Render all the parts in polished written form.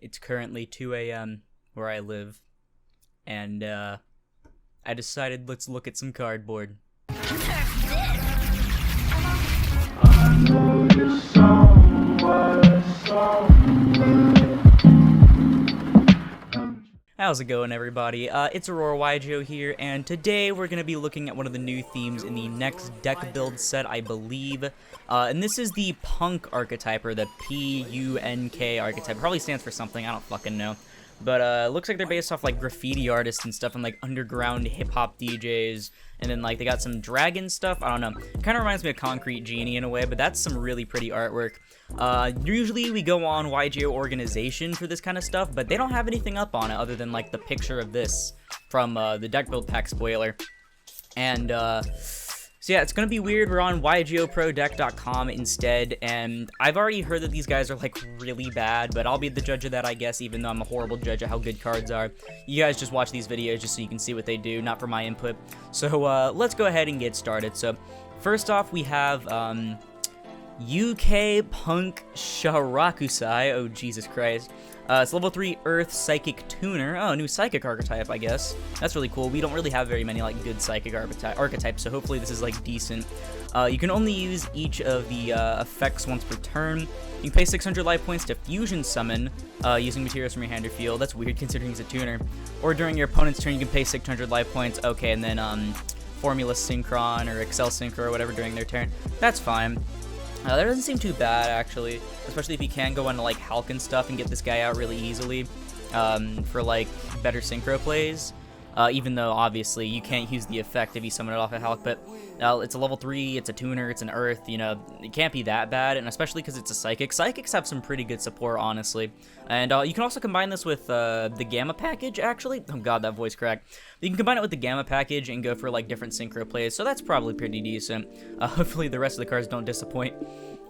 It's currently 2 a.m. where I live, and I decided let's look at some cardboard. How's it going, everybody? It's Aurora YGO here, and today we're going to be looking at one of the new themes in the next deck build set, I believe. And this is the P.U.N.K archetype, or the P.U.N.K archetype. Probably stands for something, I don't fucking know. But looks like they're based off like graffiti artists and stuff and like underground hip-hop DJs. And then like they got some dragon stuff, I don't know. Kind of reminds me of Concrete Genie in a way, but that's some really pretty artwork. Usually we go on YGO Organization for this kind of stuff, but they don't have anything up on it other than like the picture of this from the deck build pack spoiler. And so yeah, it's gonna be weird. We're on YGOProDeck.com instead, and I've already heard that these guys are like really bad, but I'll be the judge of that, I guess, even though I'm a horrible judge of how good cards are. You guys just watch these videos just so you can see what they do, not for my input. So let's go ahead and get started. So first off, we have P.U.N.K Sharakusai. Oh, Jesus Christ. It's level 3 Earth Psychic Tuner. Oh, new Psychic archetype, I guess. That's really cool. We don't really have very many, like, good Psychic archetypes, so hopefully this is, like, decent. You can only use each of the effects once per turn. You can pay 600 life points to fusion summon using materials from your hand or field. That's weird considering it's a tuner. Or during your opponent's turn, you can pay 600 life points. Okay, and then Formula Synchron or Excel Synchro or whatever during their turn. That's fine. That doesn't seem too bad, actually, especially if you can go into, like, Hulk and stuff and get this guy out really easily for, like, better synchro plays, even though, obviously, you can't use the effect if you summon it off a Hulk, but it's a level 3, it's a tuner, it's an Earth, you know, it can't be that bad, and especially because it's a Psychic. Psychics have some pretty good support, honestly, and you can also combine this with the Gamma package, actually. Oh god, that voice crack. You can combine it with the Gamma package and go for, like, different synchro plays, so that's probably pretty decent. Hopefully the rest of the cards don't disappoint.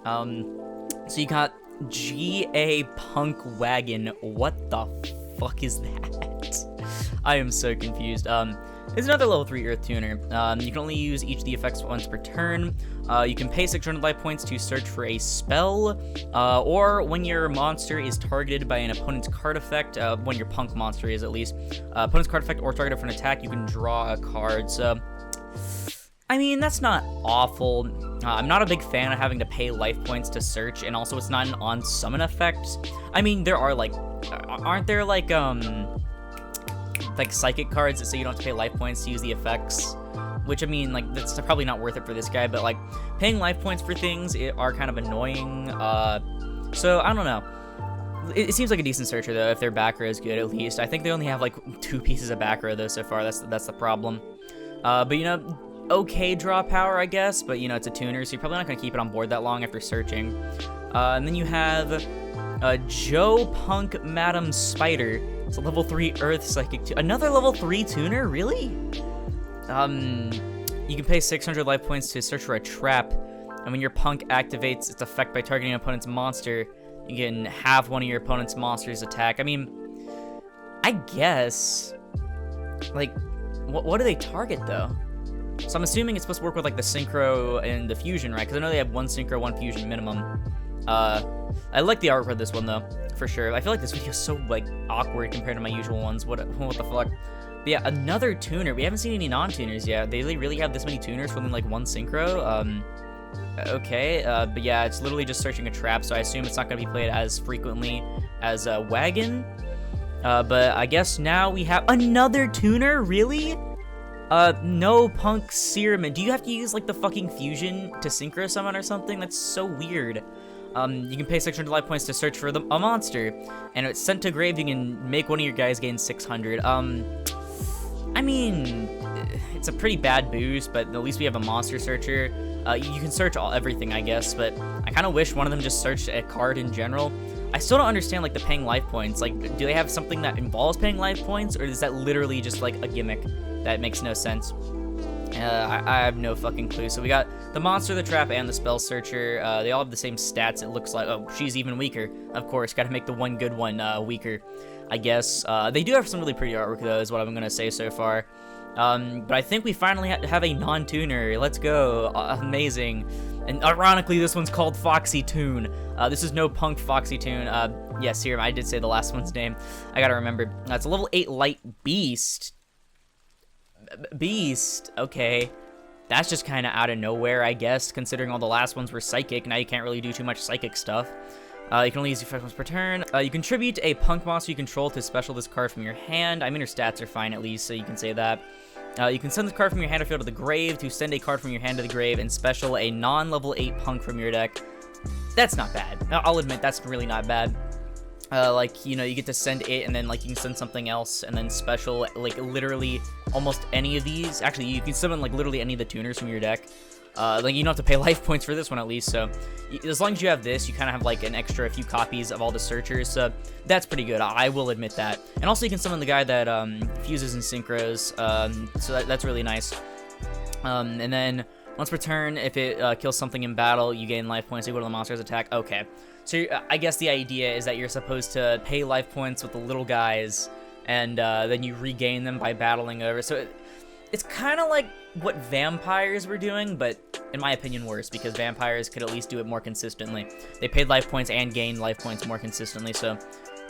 So you got G.A. Punk Wagon. What the fuck is that? I am so confused. It's another level 3 Earth Tuner. You can only use each of the effects once per turn. You can pay 600 life points to search for a spell, or when your monster is targeted by an opponent's card effect, when your Punk monster is at least, opponent's card effect or targeted for an attack, you can draw a card. So, I mean, that's not awful. I'm not a big fan of having to pay life points to search, and also it's not an on-summon effect. I mean, there are, like, aren't there, like Psychic cards that say you don't have to pay life points to use the effects? Which, I mean, like, that's probably not worth it for this guy, but, like, paying life points for things are kind of annoying, so, I don't know. It seems like a decent searcher, though, if their back row is good, at least. I think they only have, like, 2 pieces of back row, though, so far. That's the problem. But, you know, okay draw power, I guess, but, you know, it's a tuner, so you're probably not going to keep it on board that long after searching. And then you have Joe Punk Madam Spider. It's a level 3 Earth Psychic. Another level 3 tuner? Really? You can pay 600 life points to search for a trap, and when your Punk activates its effect by targeting an opponent's monster, you can have one of your opponent's monsters attack. I mean, I guess, like, what do they target, though? So I'm assuming it's supposed to work with, like, the Synchro and the Fusion, right? Because I know they have 1 Synchro, 1 Fusion minimum. I like the art for this one, though, for sure. I feel like this video is so, like, awkward compared to my usual ones. What the fuck? But yeah, another tuner. We haven't seen any non-tuners yet. They really have this many tuners for only, like, 1 Synchro? Okay, but yeah, it's literally just searching a trap, so I assume it's not going to be played as frequently as Wagon. But I guess now we have another tuner? Really? No Punk Serum. Do you have to use, like, the fucking Fusion to Synchro Summon or something? That's so weird. You can pay 600 life points to search for a monster, and it's sent to grave. You can make one of your guys gain 600. I mean, it's a pretty bad boost, but at least we have a monster searcher. You can search everything, I guess, but I kind of wish one of them just searched a card in general. I still don't understand, like, the paying life points. Like, do they have something that involves paying life points, or is that literally just, like, a gimmick that makes no sense? I have no fucking clue. So we got the monster, the trap, and the spell searcher. They all have the same stats, it looks like. Oh, she's even weaker. Of course, gotta make the one good one weaker, I guess. They do have some really pretty artwork, though, is what I'm gonna say so far. But I think we finally have a non-tuner. Let's go. Amazing. And ironically, this one's called Foxy Toon. This is no Punk Foxy Toon. Yes, here, I did say the last one's name. I gotta remember. It's a level 8 Light Beast. Beast, okay. That's just kind of out of nowhere, I guess, considering all the last ones were Psychic. Now you can't really do too much Psychic stuff. You can only use effect once per turn. You contribute a Punk monster you control to special this card from your hand. I mean, her stats are fine at least, so you can say that. You can send this card from your hand or field to the grave to send a card from your hand to the grave and special a non-level 8 Punk from your deck. That's not bad. I'll admit, that's really not bad. Like, you know, you get to send it, and then, like, you can send something else, and then special, like, literally almost any of these. Actually, you can summon, like, literally any of the tuners from your deck. Like, you don't have to pay life points for this one, at least, so as long as you have this, you kind of have, like, an extra few copies of all the searchers, so that's pretty good. I will admit that. And also, you can summon the guy that, fuses and synchros, so that's really nice. And then, once per turn, if it, kills something in battle, you gain life points equal to the monster's attack. Okay. So I guess the idea is that you're supposed to pay life points with the little guys, and then you regain them by battling over. So it's kind of like what vampires were doing, but in my opinion worse, because vampires could at least do it more consistently. They paid life points and gained life points more consistently, so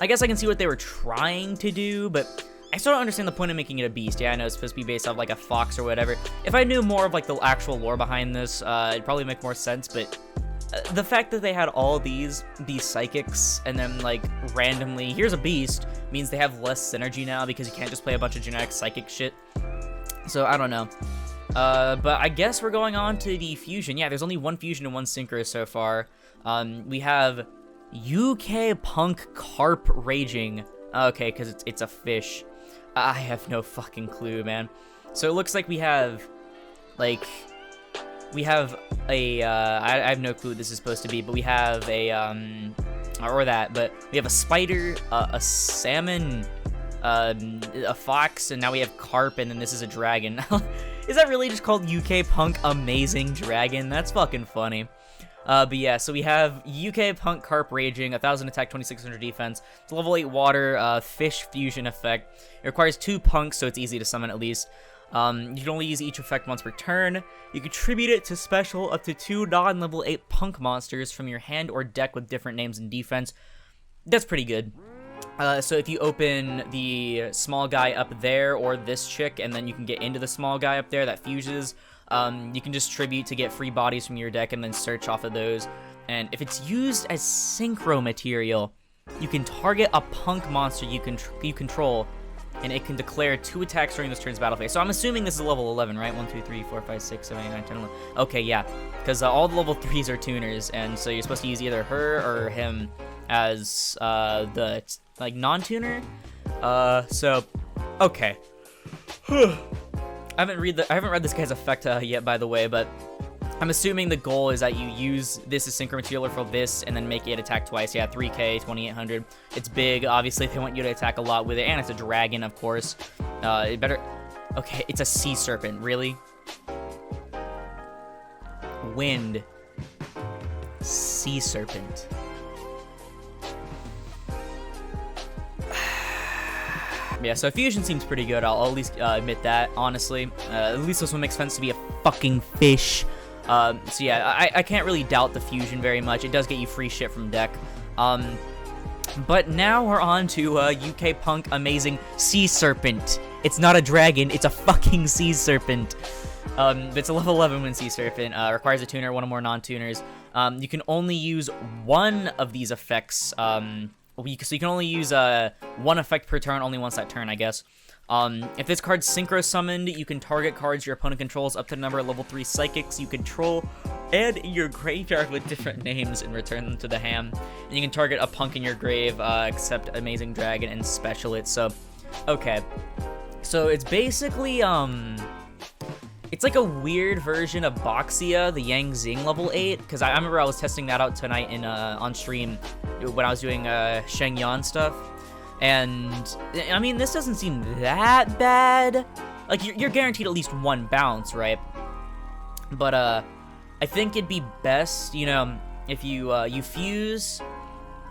I guess I can see what they were trying to do, but I still don't understand the point of making it a beast. Yeah, I know it's supposed to be based off like a fox or whatever. If I knew more of like the actual lore behind this, it'd probably make more sense, but the fact that they had all these psychics and then like randomly here's a beast means they have less synergy now because you can't just play a bunch of generic psychic shit. So I don't know. But I guess we're going on to the fusion. Yeah, there's only one fusion and one synchro so far. We have P.U.N.K Punk Carp Raging. Okay, because it's a fish. I have no fucking clue, man. So it looks like we have like a, I have no clue what this is supposed to be, but we have a, but we have a spider, a salmon, a fox, and now we have carp, and then this is a dragon. Is that really just called P.U.N.K Punk Amazing Dragon? That's fucking funny. But yeah, so we have P.U.N.K Punk Carp Raging, 1000 attack, 2600 defense. It's a level 8 water, fish fusion effect. It requires 2 punks, so it's easy to summon at least. You can only use each effect once per turn. You contribute it to special up to 2 non-level 8 punk monsters from your hand or deck with different names and defense. That's pretty good. So if you open the small guy up there or this chick, and then you can get into the small guy up there that fuses, you can just tribute to get free bodies from your deck and then search off of those. And if it's used as synchro material, you can target a punk monster you control, and it can declare 2 attacks during this turn's battle phase. So I'm assuming this is level 11, right? 1, 2, 3, 4, 5, 6, 7, 8, 9, 10, 11. Okay, yeah, because all the level 3s are tuners, and so you're supposed to use either her or him as the like non-tuner. So okay. I haven't read this guy's effect yet, by the way, but I'm assuming the goal is that you use this as synchro material for this and then make it attack twice. Yeah, 3k, 2800. It's big. Obviously, they want you to attack a lot with it, and it's a dragon, of course. It better. Okay, it's a sea serpent. Really? Wind. Sea serpent. Yeah, so fusion seems pretty good. I'll at least admit that, honestly. At least this one makes sense to be a fucking fish. So yeah, I can't really doubt the fusion very much. It does get you free shit from deck. But now we're on to P.U.N.K Punk Amazing Sea Serpent. It's not a dragon, it's a fucking sea serpent. It's a level 11 wind sea serpent. Requires a tuner, one or more non-tuners. You can only use one of these effects. So you can only use one effect per turn, only once that turn, I guess. If this card's synchro summoned, you can target cards your opponent controls up to the number of level 3 psychics you control and in your graveyard with different names and return them to the hand. And you can target a punk in your grave, except Amazing Dragon, and special it. So, okay. So it's basically, it's like a weird version of Boxia, the Yang Zing level 8, because I remember I was testing that out tonight in on stream when I was doing Sheng Yan stuff. And, I mean, this doesn't seem that bad. Like, you're guaranteed at least 1 bounce, right? But, I think it'd be best, you know, if you fuse.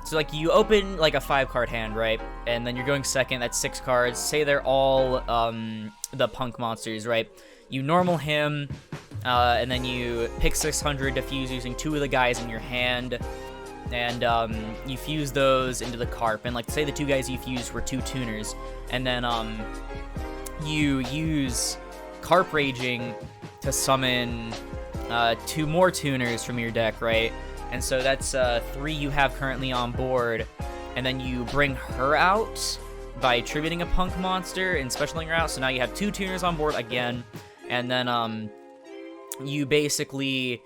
So, like, you open, like, a 5-card hand, right? And then you're going second, that's 6 cards. Say they're all, the punk monsters, right? You normal him, and then you pick 600 to fuse using 2 of the guys in your hand, and you fuse those into the carp. And like say the 2 guys you fused were 2 tuners, and then you use carp raging to summon 2 more tuners from your deck, right? And so that's 3 you have currently on board, and then you bring her out by attributing a punk monster and specialing her out. So now you have 2 tuners on board again, and then you basically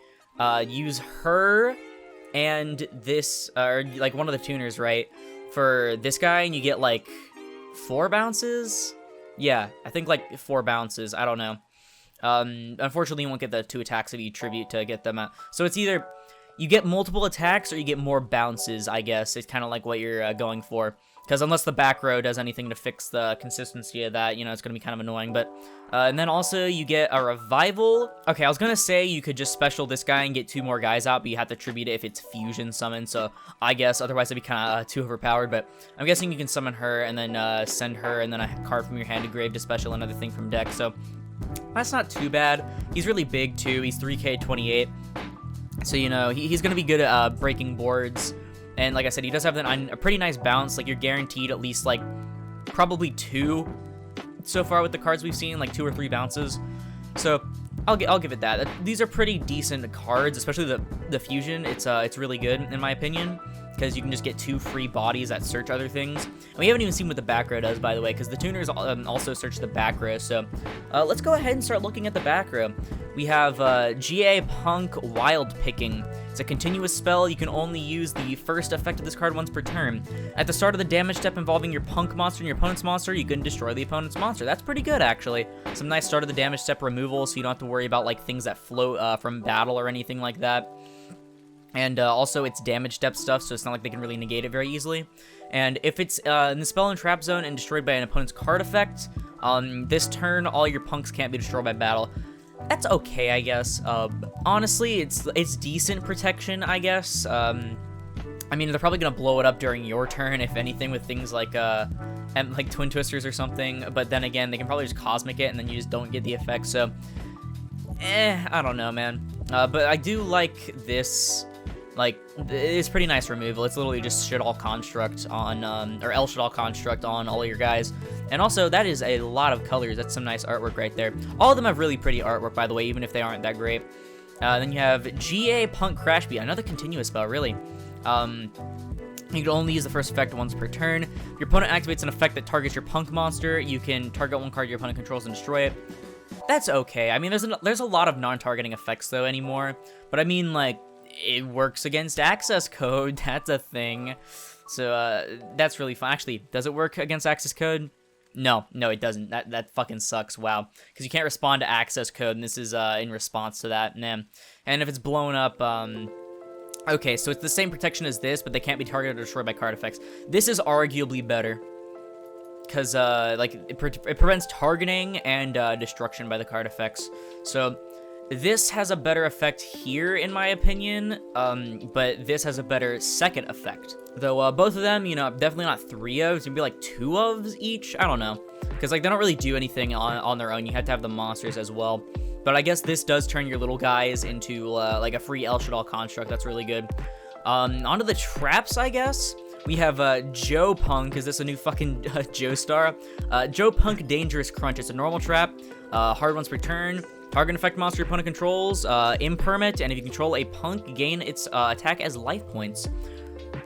use her and this, or like one of the tuners, right, for this guy, and you get like 4 bounces. Yeah, I think like 4 bounces. I don't know. Unfortunately, you won't get the 2 attacks if you tribute to get them out. So it's either you get multiple attacks or you get more bounces, I guess. It's kind of like what you're going for. Because unless the back row does anything to fix the consistency of that, you know, it's going to be kind of annoying. But and then also you get a revival. Okay, I was going to say you could just special this guy and get 2 more guys out, but you have to tribute it if it's fusion summon. So I guess otherwise it'd be kind of too overpowered. But I'm guessing you can summon her and then send her and then a card from your hand to grave to special another thing from deck. So that's not too bad. He's really big too. He's 3K 28. So, you know, he's going to be good at breaking boards. And like I said, he does have a pretty nice bounce. Like, you're guaranteed at least, like, probably 2 so far with the cards we've seen, like 2 or 3 bounces. So I'll give it that. These are pretty decent cards, especially the fusion. It's really good, in my opinion, because you can just get 2 free bodies that search other things. And we haven't even seen what the back row does, by the way, because the tuners also search the back row. So let's go ahead and start looking at the back row. We have P.U.N.K Wild Picking. It's a continuous spell. You can only use the first effect of this card once per turn. At the start of the damage step involving your P.U.N.K monster and your opponent's monster, you can destroy the opponent's monster. That's pretty good, actually. Some nice start of the damage step removal, so you don't have to worry about like things that float from battle or anything like that. And also, it's damage step stuff, so it's not like they can really negate it very easily. And if it's in the spell and trap zone and destroyed by an opponent's card effect, this turn, all your punks can't be destroyed by battle. That's okay, I guess. Honestly, it's decent protection, I guess. I mean, they're probably gonna blow it up during your turn, if anything, with things like Twin Twisters or something. But then again, they can probably just Cosmic it, and then you just don't get the effect. So, I don't know, man. But I do like this. Like, it's pretty nice removal. It's literally just Shit All Construct on, or El Shit All Construct on all of your guys. And also, that is a lot of colors. That's some nice artwork right there. All of them have really pretty artwork, by the way, even if they aren't that great. Then you have P.U.N.K Crash Beat, another continuous spell, really. You can only use the first effect once per turn. Your opponent activates an effect that targets your P.U.N.K monster. You can target one card your opponent controls and destroy it. That's okay. I mean, there's a lot of non-targeting effects, though, anymore. But I mean, like, it works against access code. That's a thing. So that's really fun. Actually, does it work against access code? No, it doesn't. That fucking sucks. Wow. Because you can't respond to access code, and this is in response to that. Man. And if it's blown up, okay, so it's the same protection as this, but they can't be targeted or destroyed by card effects. This is arguably better. Because, like, it prevents targeting and destruction by the card effects. So this has a better effect here, in my opinion, but this has a better second effect. Though, both of them, you know, definitely not 3 ofs, maybe like 2 ofs each, I don't know. Because, like, they don't really do anything on their own, you have to have the monsters as well. But I guess this does turn your little guys into, like, a free El Shit All Construct, that's really good. Onto the traps, I guess. We have P.U.N.K. Is this a new fucking Joestar? P.U.N.K Dangerous Crunch. It's a normal trap, hard once per turn. Target effect monster your opponent controls, impermanent, and if you control a P.U.N.K, gain its attack as life points.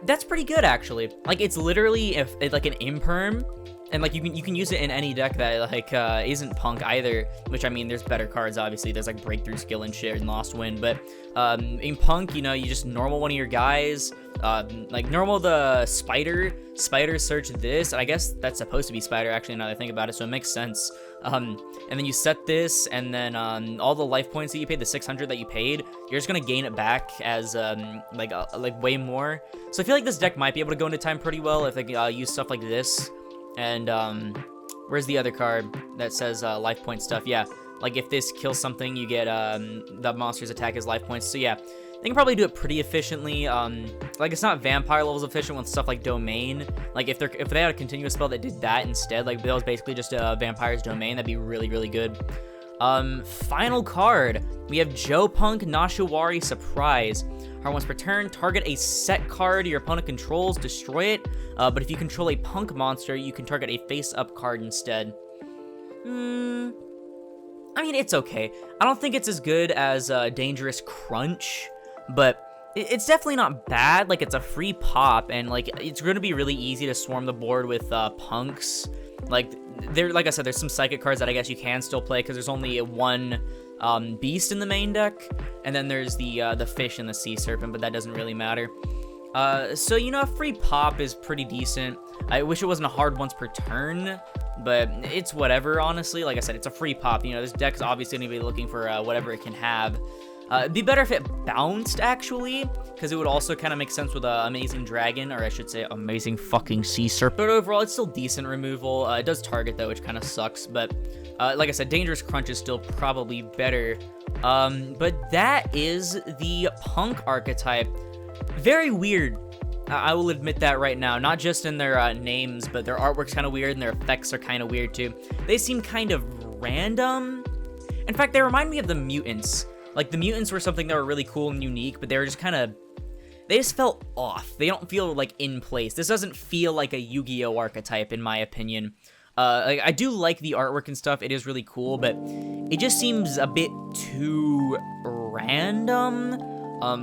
That's pretty good, actually. Like, it's literally like an imperm, and like you can use it in any deck that like isn't P.U.N.K either. Which, I mean, there's better cards, obviously. There's like Breakthrough Skill and shit and Lost Wind, but in P.U.N.K, you know, you just normal one of your guys. Like normal the spider search this, and I guess that's supposed to be spider actually now that I think about it, so it makes sense. And then you set this, and then all the life points that you paid, the 600 that you paid, you're just gonna gain it back as like way more. So I feel like this deck might be able to go into time pretty well if they use stuff like this. And where's the other card that says life point stuff? Yeah, like if this kills something, you get the monster's attack as life points. So yeah, they can probably do it pretty efficiently. Like, it's not vampire levels efficient with stuff like Domain. Like, if they had a continuous spell that did that instead, like that was basically just a vampire's domain, that'd be really, really good. Final card. We have Joe-Punk Nashawari Surprise. Once per turn, target a set card your opponent controls, destroy it. But if you control a punk monster, you can target a face-up card instead. I mean, it's okay. I don't think it's as good as Dangerous Crunch, but it's definitely not bad. Like, it's a free pop, and like it's going to be really easy to swarm the board with punks. Like I said, there's some psychic cards that I guess you can still play because there's only one beast in the main deck, and then there's the fish and the sea serpent, but that doesn't really matter. So you know, a free pop is pretty decent. I wish it wasn't a hard once per turn, but it's whatever, honestly. Like I said, it's a free pop. You know, this deck's obviously going to be looking for whatever it can have. It'd be better if it bounced, actually, because it would also kind of make sense with Amazing Dragon, or I should say Amazing fucking Sea Serpent. But overall, it's still decent removal. It does target, though, which kind of sucks, but like I said, Dangerous Crunch is still probably better. But that is the Punk archetype. Very weird. I will admit that right now. Not just in their names, but their artwork's kind of weird, and their effects are kind of weird, too. They seem kind of random. In fact, they remind me of the Mutants. Like, the Mutants were something that were really cool and unique, but they were just kind of... They just felt off. They don't feel, like, in place. This doesn't feel like a Yu-Gi-Oh! Archetype, in my opinion. Like, I do like the artwork and stuff. It is really cool, but it just seems a bit too random.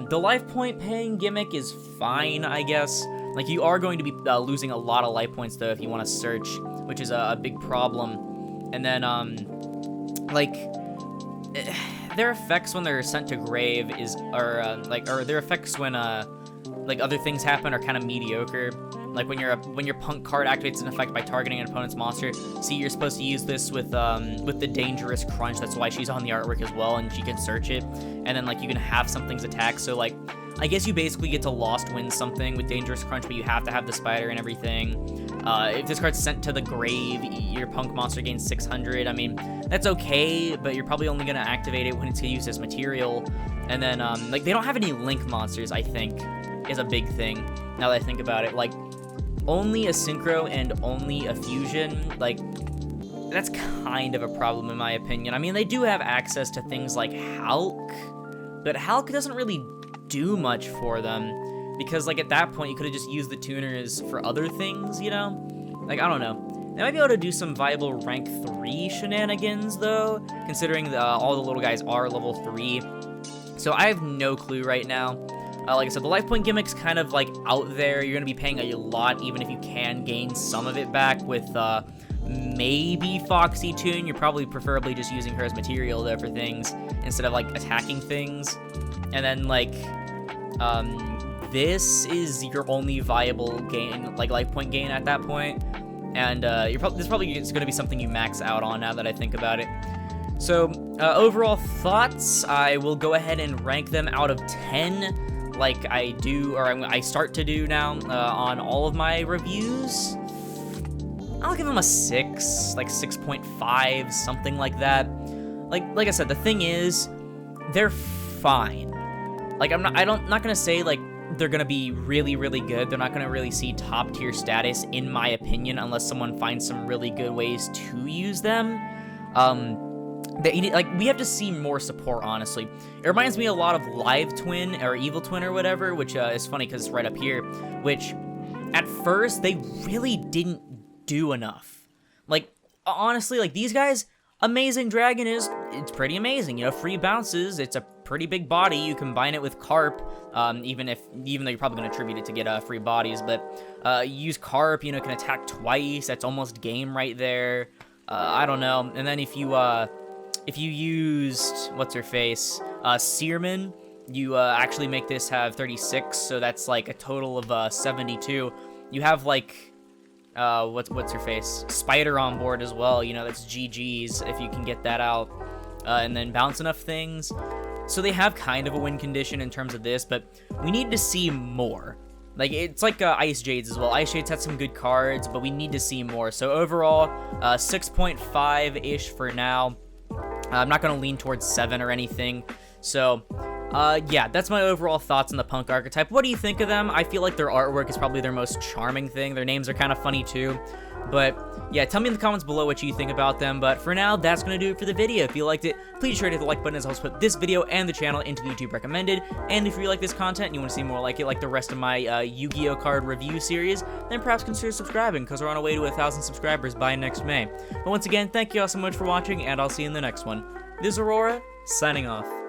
The life point paying gimmick is fine, I guess. Like, you are going to be losing a lot of life points, though, if you want to search, which is a big problem. And then, like... their effects when they're sent to grave or their effects when like other things happen are kind of mediocre. Like when your punk card activates an effect by targeting an opponent's monster. See, you're supposed to use this with the Dangerous Crunch. That's why she's on the artwork as well, and she can search it. And then like you can have something's attack. So like I guess you basically get to lost win something with Dangerous Crunch, but you have to have the spider and everything. If this card's sent to the grave, your punk monster gains 600. I mean, that's okay, but you're probably only going to activate it when it's used as material. And then, like, they don't have any link monsters, I think, is a big thing, now that I think about it. Like, only a synchro and only a fusion, like, that's kind of a problem in my opinion. I mean, they do have access to things like Hulk, but Hulk doesn't really do much for them. Because, like, at that point, you could have just used the tuners for other things, you know? Like, I don't know. They might be able to do some viable rank 3 shenanigans, though, considering all the little guys are level 3. So I have no clue right now. Like I said, the life point gimmick's kind of, like, out there. You're going to be paying a lot, even if you can gain some of it back with, maybe Foxy Tune. You're probably preferably just using her as material, though, for things, instead of, like, attacking things. And then, like, this is your only viable gain, like life point gain at that point, and this probably is going to be something you max out on now that I think about it. So overall thoughts, I will go ahead and rank them out of 10, like I do, or I start to do now on all of my reviews. I'll give them a 6, like 6.5, something like that. Like I said, the thing is, they're fine. Like I'm not gonna say like they're gonna be really, really good. They're not gonna really see top tier status, in my opinion, unless someone finds some really good ways to use them. We have to see more support, honestly. It reminds me a lot of Live Twin or Evil Twin or whatever, which is funny because it's right up here. Which, at first, they really didn't do enough. Like, honestly, like these guys. Amazing Dragon it's pretty amazing, you know, free bounces, it's a pretty big body, you combine it with Carp, even though you're probably going to attribute it to get free bodies, but use Carp, you know, can attack twice, that's almost game right there, I don't know, and then if you used, what's her face, Searman, you actually make this have 36, so that's like a total of 72, you have like, what's her face? Spider on board as well, you know, that's GG's if you can get that out, and then bounce enough things. So they have kind of a win condition in terms of this, but we need to see more. Like, it's like Ice Jades as well. Ice Jades had some good cards, but we need to see more. So overall, 6.5-ish for now. I'm not going to lean towards 7 or anything. So Yeah, that's my overall thoughts on the P.U.N.K archetype. What do you think of them? I feel like their artwork is probably their most charming thing. Their names are kind of funny too. But yeah, tell me in the comments below what you think about them. But for now, that's going to do it for the video. If you liked it, please sure to hit the like button, as I also put this video and the channel into the YouTube recommended. And if you like this content and you want to see more like it, like the rest of my Yu-Gi-Oh card review series, then perhaps consider subscribing, because we're on our way to 1,000 subscribers by next May. But once again, thank you all so much for watching, and I'll see you in the next one. This is Aurora, signing off.